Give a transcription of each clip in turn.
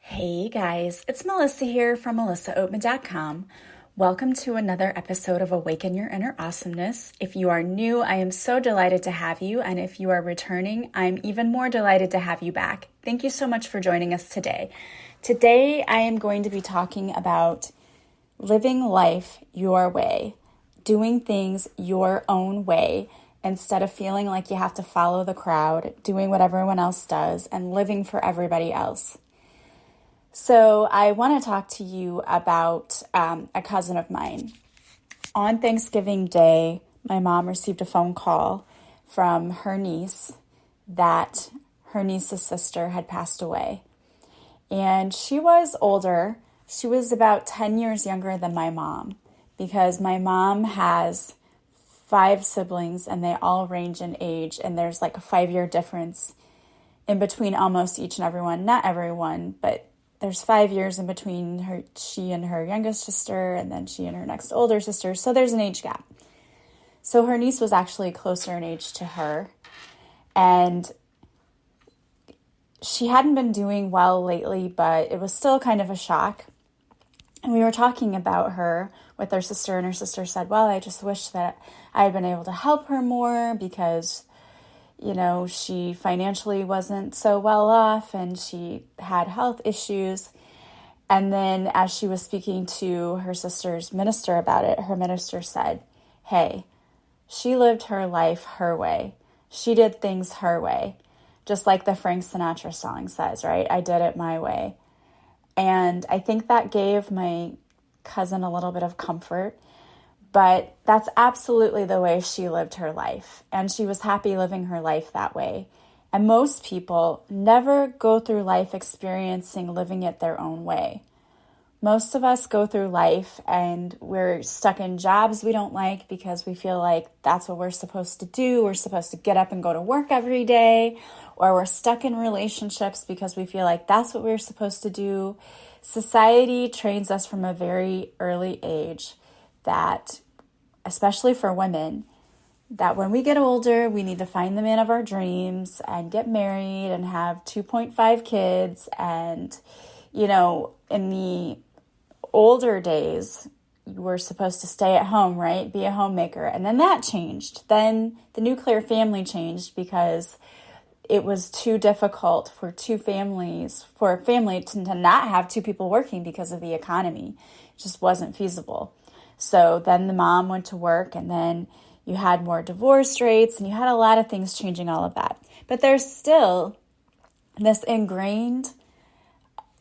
Hey guys, it's Melissa here from melissaoatman.com. Welcome to another episode of Awaken Your Inner Awesomeness. If you are new, I am so delighted to have you, and if you are returning, I'm even more delighted to have you back. Thank you so much for joining us today. Today, I am going to be talking about living life your way, doing things your own way, instead of feeling like you have to follow the crowd, doing what everyone else does, and living for everybody else. So I want to talk to you about a cousin of mine. On Thanksgiving Day, my mom received a phone call from her niece that her niece's sister had passed away. And she was older. She was about 10 years younger than my mom, because my mom has 5 siblings and they all range in age, and there's like a 5-year difference in between almost each and every one. Not everyone, but there's 5 years in between she and her youngest sister, and then she and her next older sister. So there's an age gap. So her niece was actually closer in age to her. And she hadn't been doing well lately, but it was still kind of a shock. And we were talking about her with her sister, and her sister said, well, I just wish that I had been able to help her more because she financially wasn't so well off and she had health issues. And then as she was speaking to her sister's minister about it, her minister said, hey, she lived her life her way. She did things her way. Just like the Frank Sinatra song says, right? I did it my way. And I think that gave my cousin a little bit of comfort. But that's absolutely the way she lived her life. And she was happy living her life that way. And most people never go through life experiencing living it their own way. Most of us go through life and we're stuck in jobs we don't like because we feel like that's what we're supposed to do. We're supposed to get up and go to work every day. Or we're stuck in relationships because we feel like that's what we're supposed to do. Society trains us from a very early age that, especially for women, that when we get older, we need to find the man of our dreams and get married and have 2.5 kids. And, in the older days, you were supposed to stay at home, right? Be a homemaker. And then that changed. Then the nuclear family changed because it was too difficult for for a family to not have 2 people working because of the economy. It just wasn't feasible. So then the mom went to work, and then you had more divorce rates, and you had a lot of things changing all of that. But there's still this ingrained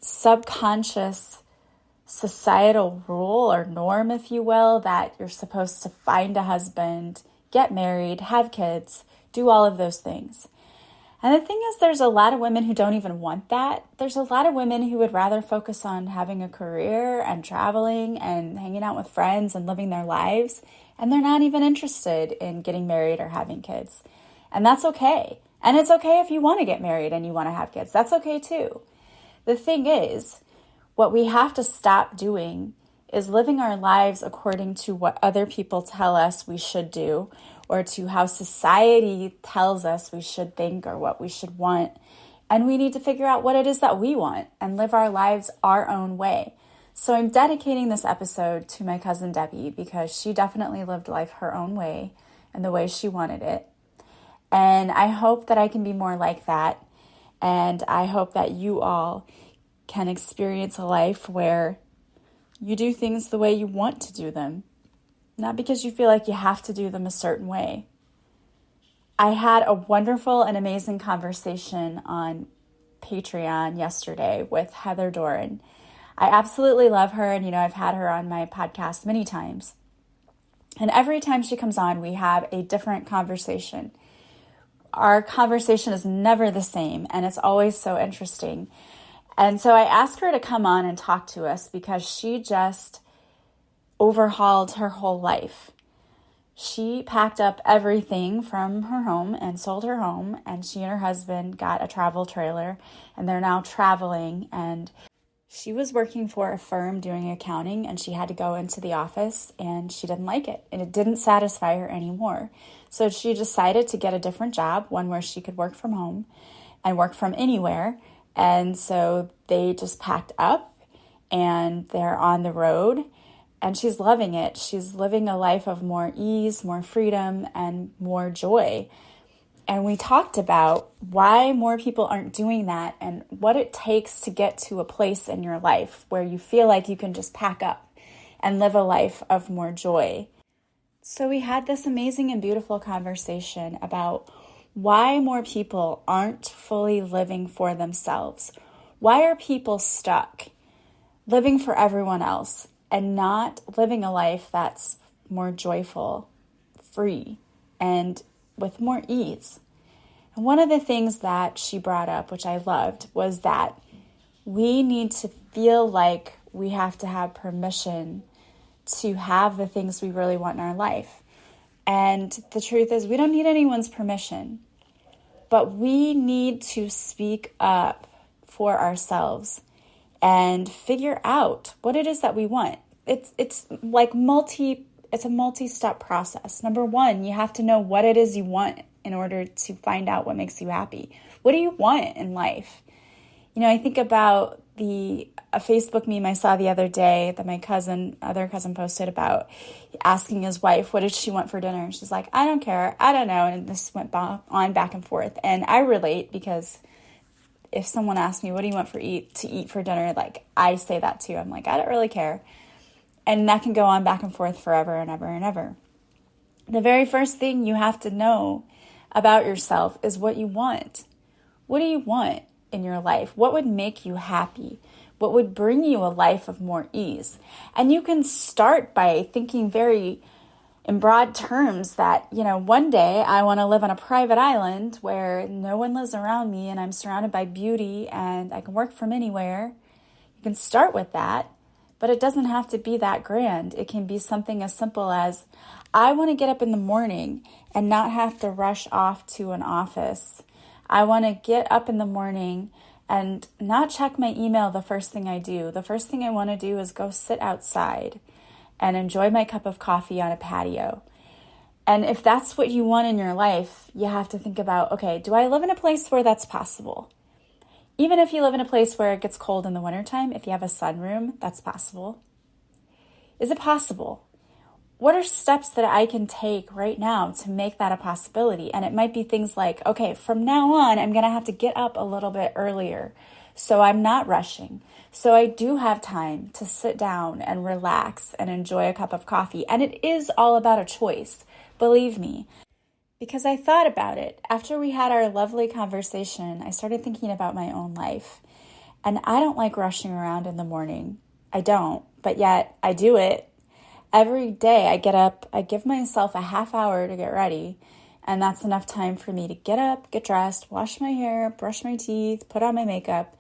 subconscious societal rule or norm, if you will, that you're supposed to find a husband, get married, have kids, do all of those things. And the thing is, there's a lot of women who don't even want that. There's a lot of women who would rather focus on having a career and traveling and hanging out with friends and living their lives. And they're not even interested in getting married or having kids. And that's okay. And it's okay if you want to get married and you want to have kids. That's okay too. The thing is, what we have to stop doing is living our lives according to what other people tell us we should do, or to how society tells us we should think or what we should want. And we need to figure out what it is that we want and live our lives our own way. So I'm dedicating this episode to my cousin Debbie because she definitely lived life her own way and the way she wanted it. And I hope that I can be more like that. And I hope that you all can experience a life where you do things the way you want to do them, not because you feel like you have to do them a certain way. I had a wonderful and amazing conversation on Patreon yesterday with Heather Doran. I absolutely love her, and I've had her on my podcast many times. And every time she comes on, we have a different conversation. Our conversation is never the same, and it's always so interesting. And so I asked her to come on and talk to us because she just overhauled her whole life. She packed up everything from her home and sold her home, and she and her husband got a travel trailer, and they're now traveling. And she was working for a firm doing accounting, and she had to go into the office, and she didn't like it, and it didn't satisfy her anymore. So she decided to get a different job, one where she could work from home and work from anywhere, And so they just packed up and they're on the road, and she's loving it. She's living a life of more ease, more freedom, and more joy. And we talked about why more people aren't doing that and what it takes to get to a place in your life where you feel like you can just pack up and live a life of more joy. So we had this amazing and beautiful conversation about why more people aren't fully living for themselves. Why are people stuck living for everyone else and not living a life that's more joyful, free, and with more ease? And one of the things that she brought up, which I loved, was that we need to feel like we have to have permission to have the things we really want in our life. And the truth is, we don't need anyone's permission, but we need to speak up for ourselves and figure out what it is that we want. It's a multi-step process. Number one, you have to know what it is you want in order to find out what makes you happy. What do you want in life? I think about a Facebook meme I saw the other day that my other cousin posted about asking his wife, what did she want for dinner? And she's like, I don't care. I don't know. And this went on back and forth. And I relate, because if someone asks me, what do you want to eat for dinner? Like, I say that too. I'm like, I don't really care. And that can go on back and forth forever and ever and ever. The very first thing you have to know about yourself is what you want. What do you want in your life? What would make you happy? What would bring you a life of more ease? And you can start by thinking very in broad terms that, one day I want to live on a private island where no one lives around me and I'm surrounded by beauty and I can work from anywhere. You can start with that, but it doesn't have to be that grand. It can be something as simple as, I want to get up in the morning and not have to rush off to an office. I want to get up in the morning and not check my email the first thing I do. The first thing I want to do is go sit outside and enjoy my cup of coffee on a patio. And if that's what you want in your life, you have to think about, okay, do I live in a place where that's possible? Even if you live in a place where it gets cold in the wintertime, if you have a sunroom, that's possible. Is it possible? What are steps that I can take right now to make that a possibility? And it might be things like, okay, from now on, I'm going to have to get up a little bit earlier so I'm not rushing. So I do have time to sit down and relax and enjoy a cup of coffee. And it is all about a choice, believe me. Because I thought about it. After we had our lovely conversation, I started thinking about my own life. And I don't like rushing around in the morning. I don't, but yet I do it. Every day I get up, I give myself a half hour to get ready, and that's enough time for me to get up, get dressed, wash my hair, brush my teeth, put on my makeup,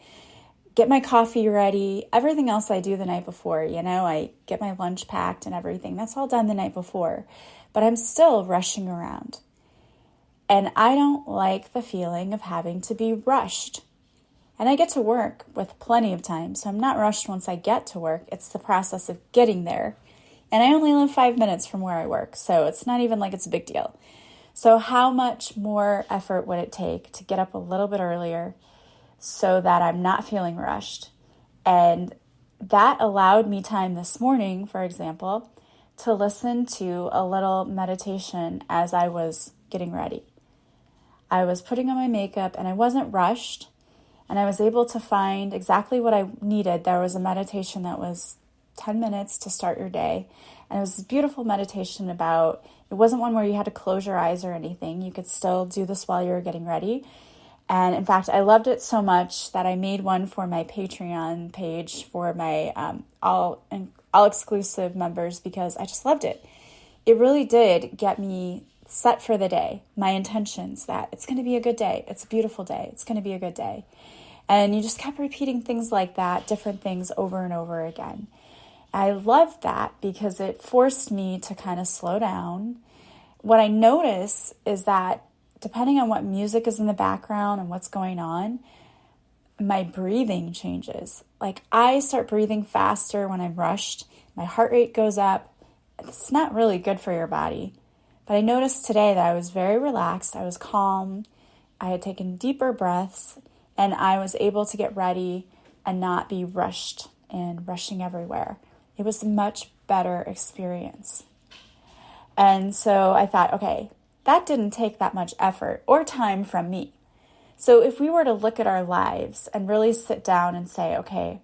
get my coffee ready, everything else I do the night before. I get my lunch packed and everything. That's all done the night before, but I'm still rushing around. And I don't like the feeling of having to be rushed. And I get to work with plenty of time, so I'm not rushed once I get to work. It's the process of getting there. And I only live 5 minutes from where I work, so it's not even like it's a big deal. So how much more effort would it take to get up a little bit earlier so that I'm not feeling rushed? And that allowed me time this morning, for example, to listen to a little meditation as I was getting ready. I was putting on my makeup and I wasn't rushed, and I was able to find exactly what I needed. There was a meditation that was 10 minutes to start your day. And it was this beautiful meditation it wasn't one where you had to close your eyes or anything. You could still do this while you were getting ready. And in fact, I loved it so much that I made one for my Patreon page for my all exclusive members, because I just loved it. It really did get me set for the day, my intentions that it's going to be a good day. It's a beautiful day. It's going to be a good day. And you just kept repeating things like that, different things over and over again. I loved that because it forced me to kind of slow down. What I notice is that depending on what music is in the background and what's going on, my breathing changes. Like, I start breathing faster when I'm rushed. My heart rate goes up. It's not really good for your body. But I noticed today that I was very relaxed. I was calm. I had taken deeper breaths. and I was able to get ready and not be rushed and rushing everywhere. It was a much better experience. And so I thought, okay, that didn't take that much effort or time from me. So if we were to look at our lives and really sit down and say, okay,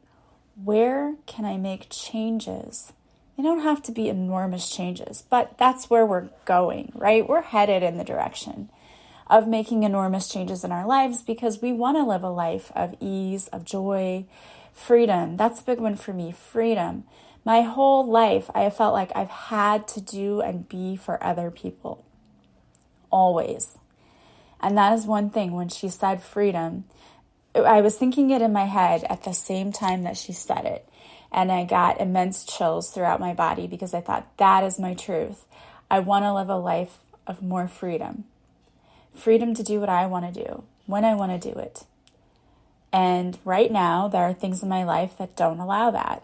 where can I make changes? They don't have to be enormous changes, but that's where we're going, right? We're headed in the direction of making enormous changes in our lives because we want to live a life of ease, of joy, freedom. That's a big one for me, freedom. My whole life, I have felt like I've had to do and be for other people, always. And that is one thing. When she said freedom, I was thinking it in my head at the same time that she said it. And I got immense chills throughout my body because I thought, that is my truth. I want to live a life of more freedom. Freedom to do what I want to do, when I want to do it. And right now, there are things in my life that don't allow that.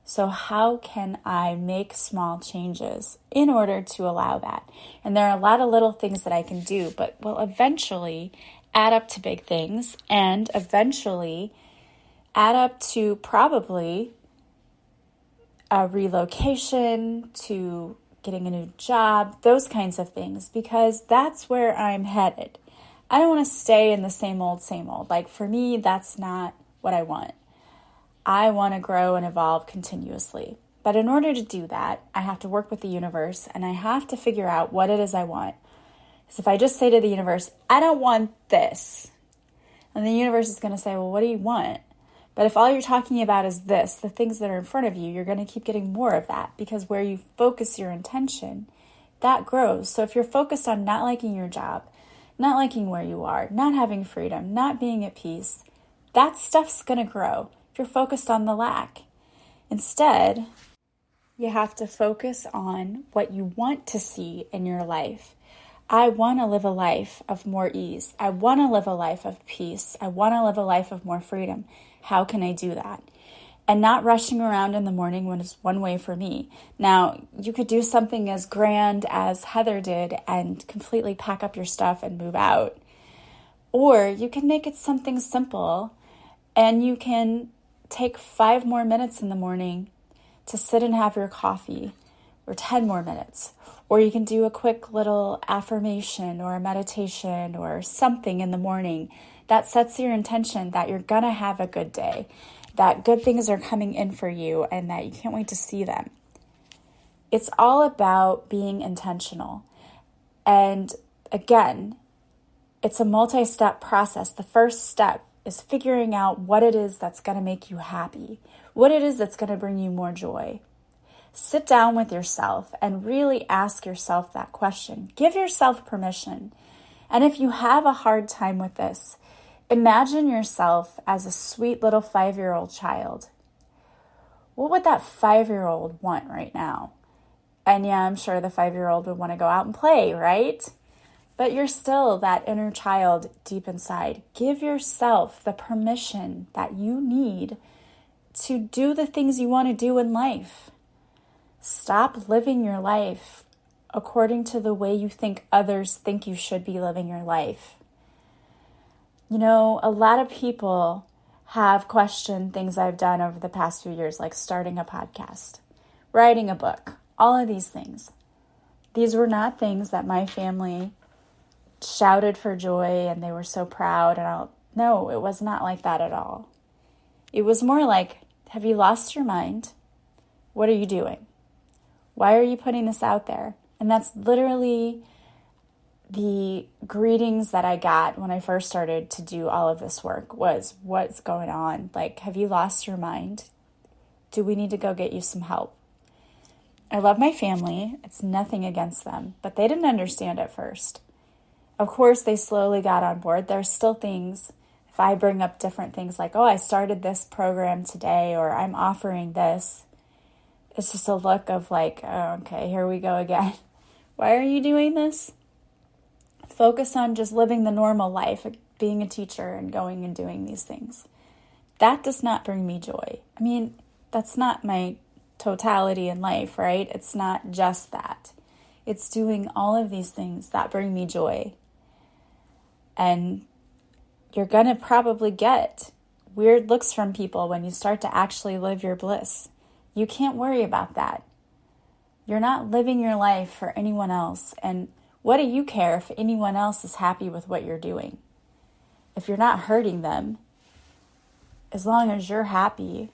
So how can I make small changes in order to allow that? And there are a lot of little things that I can do, but will eventually add up to big things and eventually add up to probably a relocation, to getting a new job, those kinds of things, because that's where I'm headed. I don't want to stay in the same old. Like for me, that's not what I want. I want to grow and evolve continuously. But in order to do that, I have to work with the universe and I have to figure out what it is I want. So if I just say to the universe, I don't want this, and the universe is going to say, well, what do you want? But if all you're talking about is this, the things that are in front of you, you're going to keep getting more of that because where you focus your intention, that grows. So if you're focused on not liking your job, not liking where you are, not having freedom, not being at peace, that stuff's going to grow if you're focused on the lack. Instead, you have to focus on what you want to see in your life. I want to live a life of more ease. I want to live a life of peace. I want to live a life of more freedom. How can I do that? And not rushing around in the morning was one way for me. Now, you could do something as grand as Heather did and completely pack up your stuff and move out. Or you can make it something simple and you can take 5 more minutes in the morning to sit and have your coffee, or 10 more minutes. Or you can do a quick little affirmation or a meditation or something in the morning that sets your intention that you're going to have a good day, that good things are coming in for you and that you can't wait to see them. It's all about being intentional. And again, it's a multi-step process. The first step is figuring out what it is that's going to make you happy, what it is that's going to bring you more joy. Sit down with yourself and really ask yourself that question. Give yourself permission. And if you have a hard time with this, imagine yourself as a sweet little 5-year-old child. What would that 5-year-old want right now? And yeah, I'm sure the 5-year-old would want to go out and play, right? But you're still that inner child deep inside. Give yourself the permission that you need to do the things you want to do in life. Stop living your life according to the way you think others think you should be living your life. You know, a lot of people have questioned things I've done over the past few years, like starting a podcast, writing a book, all of these things. These were not things that my family shouted for joy and they were so proud. No, it was not like that at all. It was more like, have you lost your mind? What are you doing? Why are you putting this out there? And that's literally the greetings that I got when I first started to do all of this work was, what's going on? Like, have you lost your mind? Do we need to go get you some help? I love my family. It's nothing against them, but they didn't understand at first. Of course, they slowly got on board. There's still things, if I bring up different things like, oh, I started this program today, or I'm offering this, it's just a look of like, oh, okay, here we go again. Why are you doing this? Focus on just living the normal life, being a teacher and going and doing these things. That does not bring me joy. I mean, that's not my totality in life, right? It's not just that. It's doing all of these things that bring me joy. And you're going to probably get weird looks from people when you start to actually live your bliss. You can't worry about that. You're not living your life for anyone else. And what do you care if anyone else is happy with what you're doing? If you're not hurting them, as long as you're happy,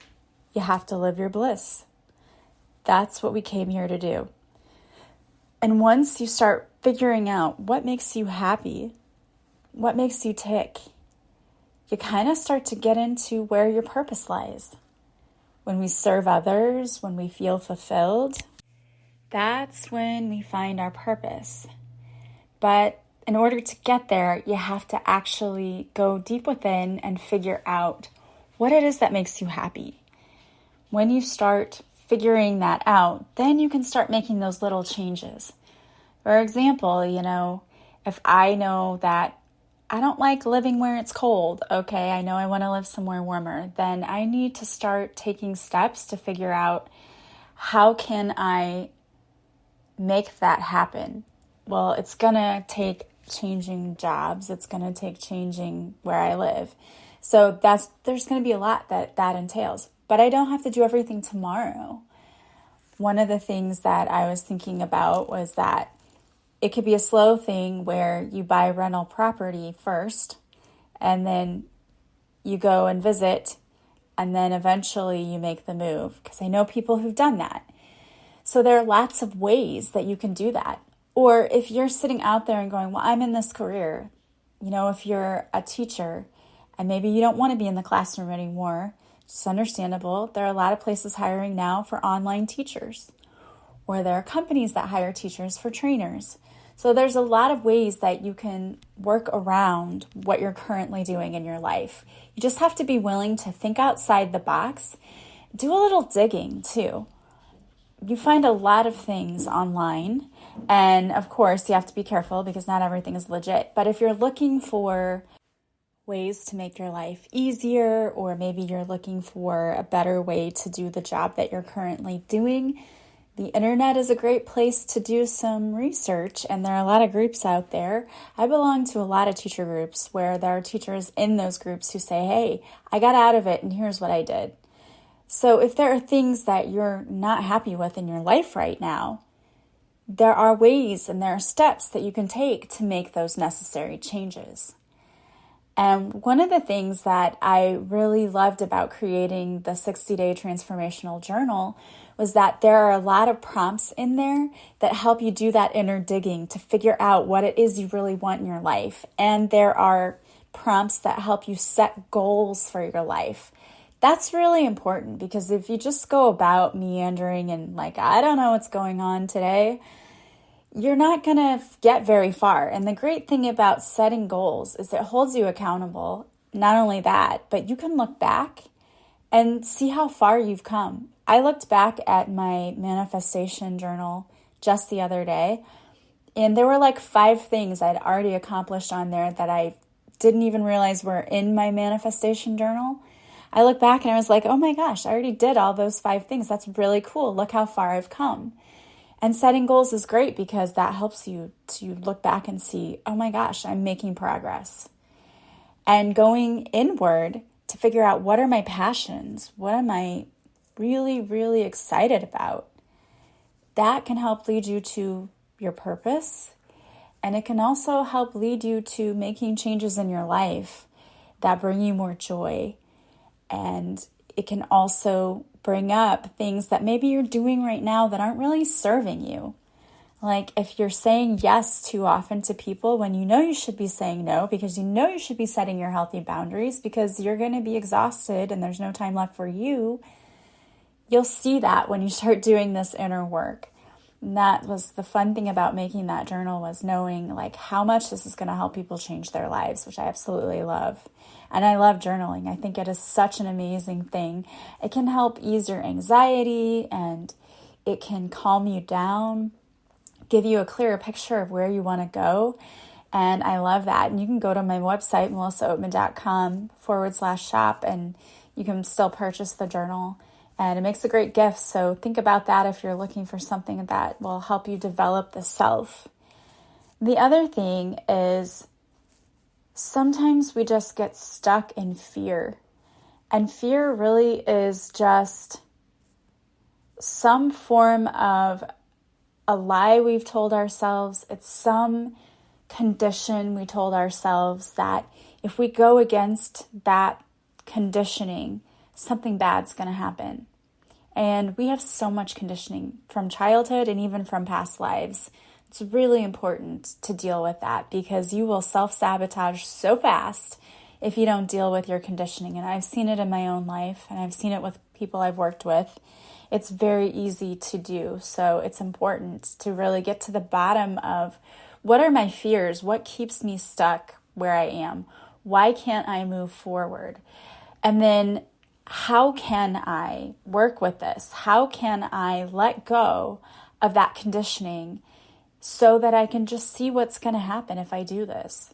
you have to live your bliss. That's what we came here to do. And once you start figuring out what makes you happy, what makes you tick, you kind of start to get into where your purpose lies. When we serve others, when we feel fulfilled, that's when we find our purpose. But in order to get there, you have to actually go deep within and figure out what it is that makes you happy. When you start figuring that out, then you can start making those little changes. For example, if I know that I don't like living where it's cold, okay, I know I want to live somewhere warmer, then I need to start taking steps to figure out how can I make that happen. Well, it's going to take changing jobs. It's going to take changing where I live. So there's going to be a lot that entails. But I don't have to do everything tomorrow. One of the things that I was thinking about was that it could be a slow thing where you buy rental property first, and then you go and visit, and then eventually you make the move. Because I know people who've done that. So there are lots of ways that you can do that. Or if you're sitting out there and going, well, I'm in this career, if you're a teacher and maybe you don't want to be in the classroom anymore, it's understandable. There are a lot of places hiring now for online teachers, or there are companies that hire teachers for trainers. So there's a lot of ways that you can work around what you're currently doing in your life. You just have to be willing to think outside the box, do a little digging too. You find a lot of things online, and of course you have to be careful because not everything is legit. But if you're looking for ways to make your life easier, or maybe you're looking for a better way to do the job that you're currently doing, the internet is a great place to do some research, and there are a lot of groups out there. I belong to a lot of teacher groups where there are teachers in those groups who say, hey, I got out of it and here's what I did. So if there are things that you're not happy with in your life right now, there are ways and there are steps that you can take to make those necessary changes. And one of the things that I really loved about creating the 60-day transformational journal was that there are a lot of prompts in there that help you do that inner digging to figure out what it is you really want in your life. And there are prompts that help you set goals for your life. That's really important, because if you just go about meandering and I don't know what's going on today, you're not going to get very far. And the great thing about setting goals is it holds you accountable. Not only that, but you can look back and see how far you've come. I looked back at my manifestation journal just the other day, and there were 5 things I'd already accomplished on there that I didn't even realize were in my manifestation journal. I look back and I was like, oh my gosh, I already did all those 5 things. That's really cool. Look how far I've come. And setting goals is great because that helps you to look back and see, oh my gosh, I'm making progress. And going inward to figure out, what are my passions? What am I really, really excited about? That can help lead you to your purpose. And it can also help lead you to making changes in your life that bring you more joy. And it can also bring up things that maybe you're doing right now that aren't really serving you. Like if you're saying yes too often to people when you know you should be saying no, because you know you should be setting your healthy boundaries because you're going to be exhausted and there's no time left for you, you'll see that when you start doing this inner work. And that was the fun thing about making that journal, was knowing how much this is going to help people change their lives, which I absolutely love. And I love journaling. I think it is such an amazing thing. It can help ease your anxiety, and it can calm you down, give you a clearer picture of where you want to go. And I love that. And you can go to my website, melissaoatman.com/shop, and you can still purchase the journal. And it makes a great gift. So think about that if you're looking for something that will help you develop the self. The other thing is sometimes we just get stuck in fear. And fear really is just some form of a lie we've told ourselves. It's some condition we told ourselves that if we go against that conditioning, something bad's going to happen. And we have so much conditioning from childhood and even from past lives. It's really important to deal with that because you will self-sabotage so fast if you don't deal with your conditioning. And I've seen it in my own life, and I've seen it with people I've worked with. It's very easy to do. So it's important to really get to the bottom of what are my fears? What keeps me stuck where I am? Why can't I move forward? And then how can I work with this? How can I let go of that conditioning so that I can just see what's going to happen if I do this?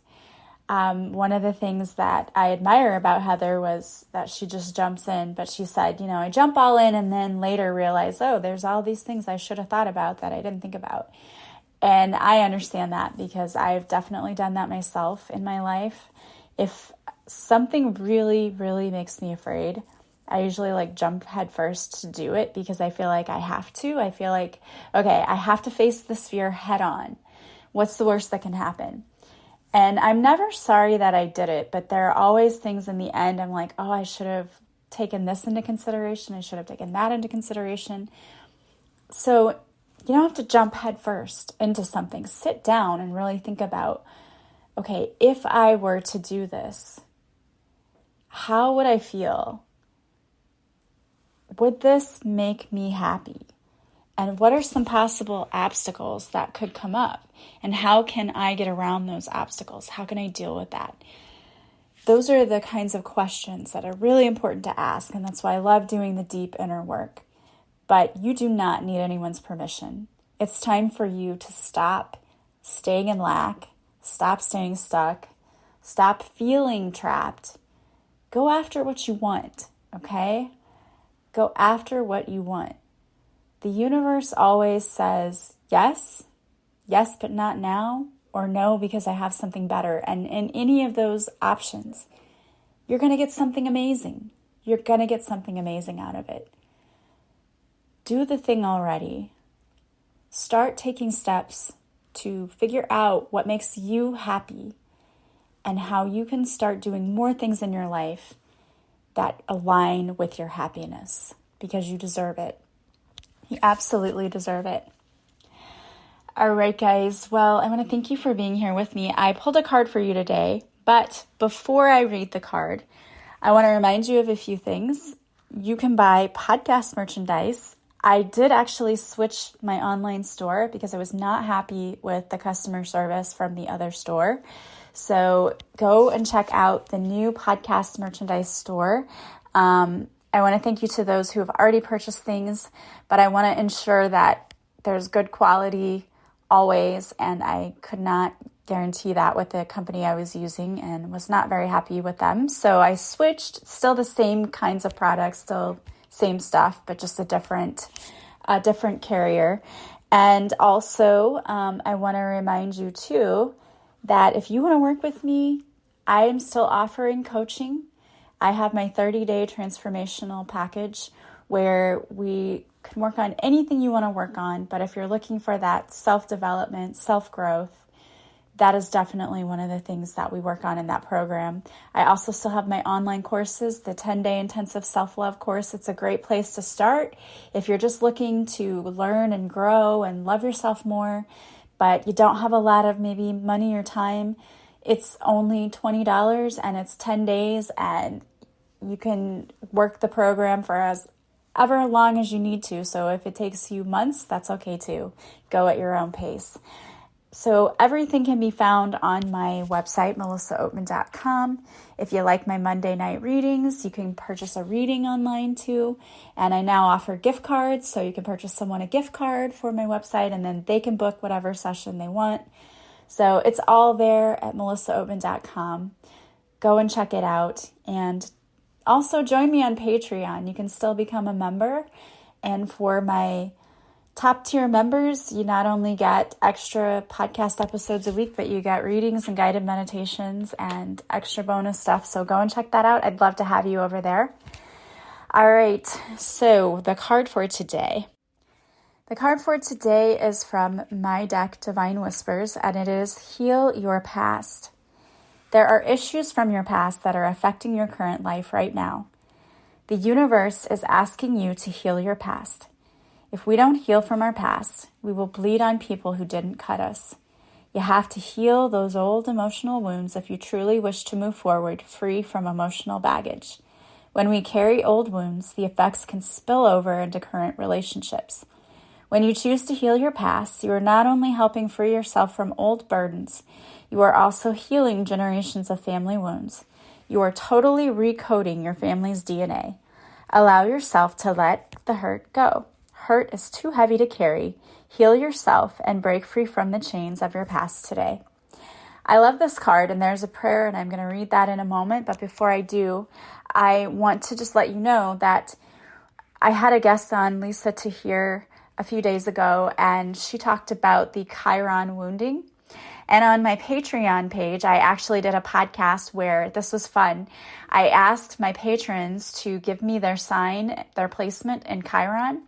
One of the things that I admire about Heather was that she just jumps in, but she said, I jump all in and then later realize, there's all these things I should have thought about that I didn't think about. And I understand that because I've definitely done that myself in my life. If something really, really makes me afraid, I usually jump head first to do it because I feel like I have to. I feel like, okay, I have to face this fear head on. What's the worst that can happen? And I'm never sorry that I did it, but there are always things in the end I'm like, I should have taken this into consideration. I should have taken that into consideration. So you don't have to jump head first into something. Sit down and really think about, okay, if I were to do this, how would I feel? Would this make me happy? And what are some possible obstacles that could come up? And how can I get around those obstacles? How can I deal with that? Those are the kinds of questions that are really important to ask. And that's why I love doing the deep inner work. But you do not need anyone's permission. It's time for you to stop staying in lack, stop staying stuck, stop feeling trapped. Go after what you want, okay? Go after what you want. The universe always says yes, but not now, or no, because I have something better. And in any of those options, you're going to get something amazing. You're going to get something amazing out of it. Do the thing already. Start taking steps to figure out what makes you happy and how you can start doing more things in your life that align with your happiness because you deserve it. You absolutely deserve it. All right, guys. Well, I want to thank you for being here with me. I pulled a card for you today, but before I read the card, I want to remind you of a few things. You can buy podcast merchandise. I did actually switch my online store because I was not happy with the customer service from the other store. So go and check out the new podcast merchandise store. I want to thank you to those who have already purchased things, but I want to ensure that there's good quality always, and I could not guarantee that with the company I was using and was not very happy with them. So I switched, still the same kinds of products, still same stuff, but just a different carrier. And also, I want to remind you too that if you want to work with me, I am still offering coaching. I have my 30-day transformational package where we can work on anything you want to work on. But if you're looking for that self-development, self-growth, that is definitely one of the things that we work on in that program. I also still have my online courses, the 10-day intensive self-love course. It's a great place to start if you're just looking to learn and grow and love yourself more, but you don't have a lot of maybe money or time. It's only $20 and it's 10 days, and you can work the program for as ever long as you need to. So if it takes you months, that's okay too. Go at your own pace. So everything can be found on my website, melissaoatman.com. If you like my Monday night readings, you can purchase a reading online too. And I now offer gift cards, so you can purchase someone a gift card for my website, and then they can book whatever session they want. So it's all there at melissaoatman.com. Go and check it out. And also join me on Patreon. You can still become a member. And for my Top tier members, you not only get extra podcast episodes a week, but you get readings and guided meditations and extra bonus stuff. So go and check that out. I'd love to have you over there. All right, so the card for today. The card for today is from my deck, Divine Whispers, and it is Heal Your Past. There are issues from your past that are affecting your current life right now. The universe is asking you to heal your past. If we don't heal from our past, we will bleed on people who didn't cut us. You have to heal those old emotional wounds if you truly wish to move forward free from emotional baggage. When we carry old wounds, the effects can spill over into current relationships. When you choose to heal your past, you are not only helping free yourself from old burdens, you are also healing generations of family wounds. You are totally recoding your family's DNA. Allow yourself to let the hurt go. Hurt is too heavy to carry. Heal yourself and break free from the chains of your past today. I love this card, and there's a prayer, and I'm going to read that in a moment. But before I do, I want to just let you know that I had a guest on, Lisa Tahir, a few days ago, and she talked about the Chiron wounding. And on my Patreon page, I actually did a podcast where this was fun. I asked my patrons to give me their sign, their placement in Chiron.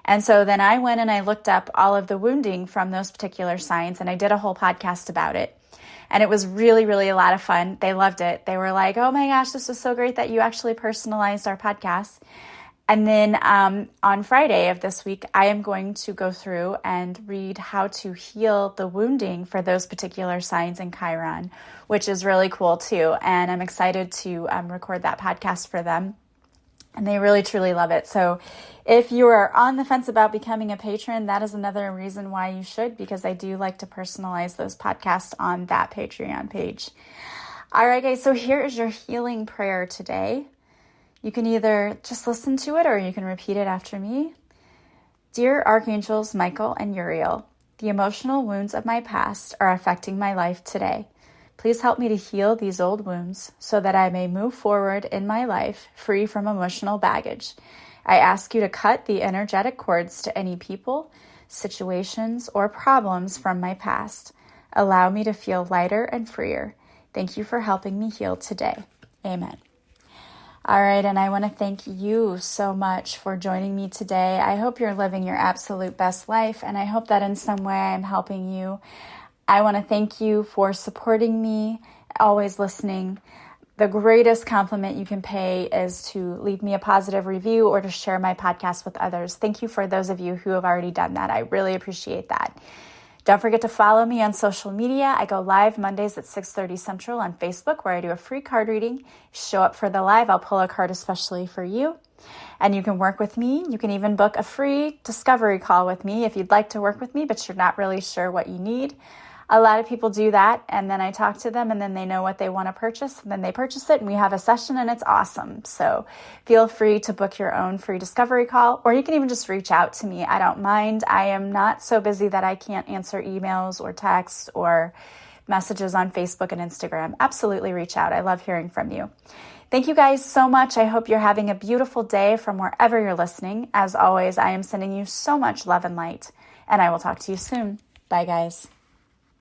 And so then I went and I looked up all of the wounding from those particular signs, and I did a whole podcast about it. And it was really, really a lot of fun. They loved it. They were like, oh my gosh, this was so great that you actually personalized our podcast. And then on Friday of this week, I am going to go through and read how to heal the wounding for those particular signs in Chiron, which is really cool too. And I'm excited to record that podcast for them. And they really, truly love it. So if you are on the fence about becoming a patron, that is another reason why you should, because I do like to personalize those podcasts on that Patreon page. All right, guys, so here is your healing prayer today. You can either just listen to it or you can repeat it after me. Dear Archangels Michael and Uriel, the emotional wounds of my past are affecting my life today. Please help me to heal these old wounds so that I may move forward in my life free from emotional baggage. I ask you to cut the energetic cords to any people, situations, or problems from my past. Allow me to feel lighter and freer. Thank you for helping me heal today. Amen. All right, and I want to thank you so much for joining me today. I hope you're living your absolute best life, and I hope that in some way I'm helping you. I want to thank you for supporting me, always listening. The greatest compliment you can pay is to leave me a positive review or to share my podcast with others. Thank you for those of you who have already done that. I really appreciate that. Don't forget to follow me on social media. I go live Mondays at 6:30 Central on Facebook, where I do a free card reading. Show up for the live. I'll pull a card especially for you. And you can work with me. You can even book a free discovery call with me if you'd like to work with me, but you're not really sure what you need. A lot of people do that, and then I talk to them, and then they know what they want to purchase, and then they purchase it, and we have a session, and it's awesome. So feel free to book your own free discovery call, or you can even just reach out to me. I don't mind. I am not so busy that I can't answer emails or texts or messages on Facebook and Instagram. Absolutely reach out. I love hearing from you. Thank you guys so much. I hope you're having a beautiful day from wherever you're listening. As always, I am sending you so much love and light, and I will talk to you soon. Bye, guys.